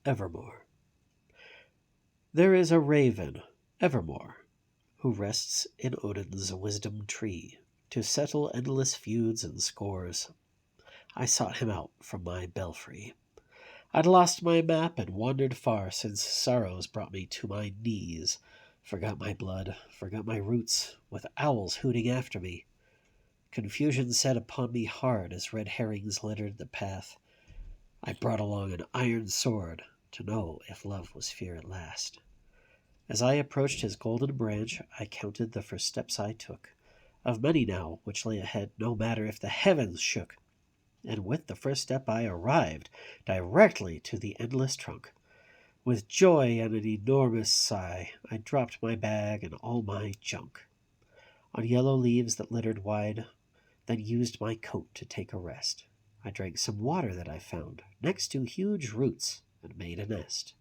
Evermore. There is a raven, Evermore, who rests in Odin's wisdom tree to settle endless feuds and scores. I sought him out from my belfry. I'd lost my map and wandered far since sorrows brought me to my knees. Forgot my blood, forgot my roots, with owls hooting after me. Confusion set upon me hard as red herrings littered the path. I brought along an iron sword to know if love was fear at last. As I approached his golden branch, I counted the first steps I took, of many now which lay ahead, no matter if the heavens shook. And with the first step I arrived directly to the endless trunk. With joy and an enormous sigh, I dropped my bag and all my junk on yellow leaves that littered wide, then used my coat to take a rest. I drank some water that I found next to huge roots and made a nest.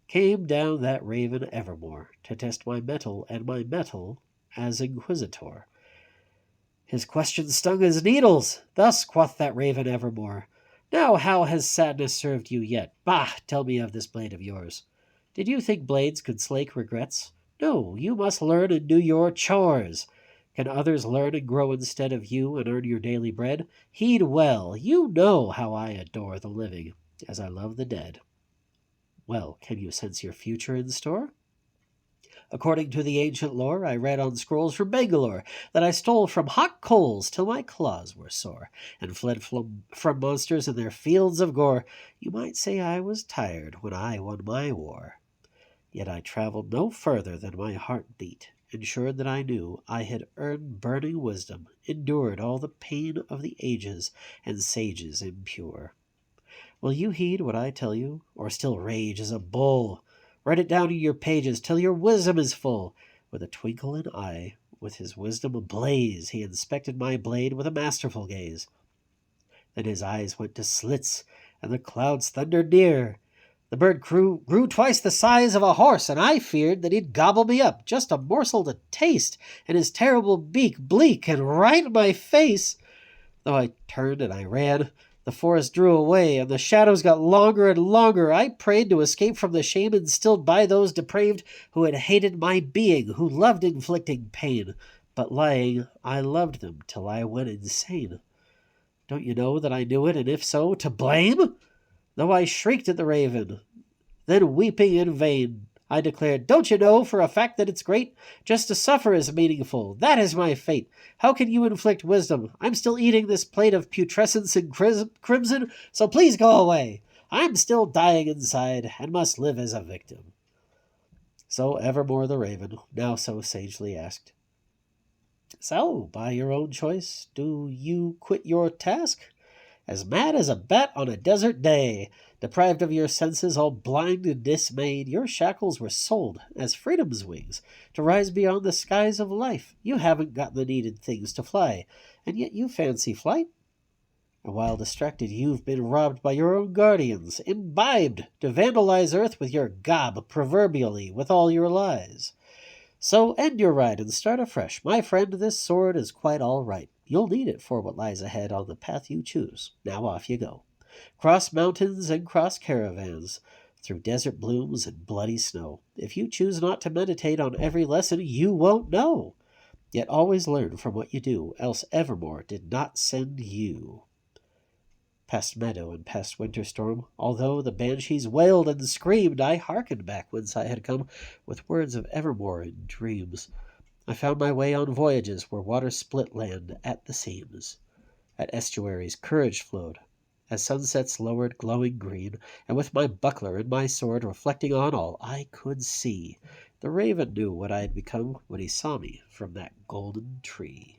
Came down that raven Evermore to test my mettle and my mettle as inquisitor. His questions stung as needles. Thus quoth that raven Evermore, "Now how has sadness served you yet? Bah, tell me of this blade of yours. Did you think blades could slake regrets? No, you must learn and do your chores. Can others learn and grow instead of you and earn your daily bread? Heed well, you know how I adore the living as I love the dead. Well, can you sense your future in store? According to the ancient lore I read on scrolls from Bangalore, that I stole from hot coals till my claws were sore, and fled from monsters in their fields of gore. You might say I was tired when I won my war. Yet I traveled no further than my heart beat, ensured that I knew I had earned burning wisdom, endured all the pain of the ages and sages impure. Will you heed what I tell you, or still rage as a bull? Write it down in your pages till your wisdom is full. With a twinkle in eye, with his wisdom ablaze, he inspected my blade with a masterful gaze. Then his eyes went to slits, and the clouds thundered near. The bird grew twice the size of a horse, and I feared that he'd gobble me up, just a morsel to taste, and his terrible beak bleak and right in my face. Though I turned and I ran, the forest drew away, and the shadows got longer and longer. I prayed to escape from the shame instilled by those depraved who had hated my being, who loved inflicting pain. But lying, I loved them till I went insane. Don't you know that I knew it, and if so, to blame? Though I shrieked at the raven, then weeping in vain, I declared, don't you know for a fact that it's great? Just to suffer is meaningful. That is my fate. How can you inflict wisdom? I'm still eating this plate of putrescence and crimson, so please go away. I'm still dying inside and must live as a victim. So Evermore the raven now so sagely asked, so, by your own choice, do you quit your task? As mad as a bat on a desert day, deprived of your senses, all blind and dismayed, your shackles were sold as freedom's wings to rise beyond the skies of life. You haven't got the needed things to fly, and yet you fancy flight. And while distracted, you've been robbed by your own guardians, imbibed to vandalize earth with your gob, proverbially, with all your lies. So end your ride and start afresh. My friend, this sword is quite all right. You'll need it for what lies ahead on the path you choose. Now off you go. Cross mountains and cross caravans, through desert blooms and bloody snow. If you choose not to meditate on every lesson, you won't know. Yet always learn from what you do, else Evermore did not send you. Past meadow and past winter storm, although the banshees wailed and screamed, I hearkened back whence I had come, with words of Evermore in dreams. I found my way on voyages where waters split land at the seams. At estuaries courage flowed, as sunsets lowered glowing green, and with my buckler and my sword reflecting on all I could see, the raven knew what I had become when he saw me from that golden tree.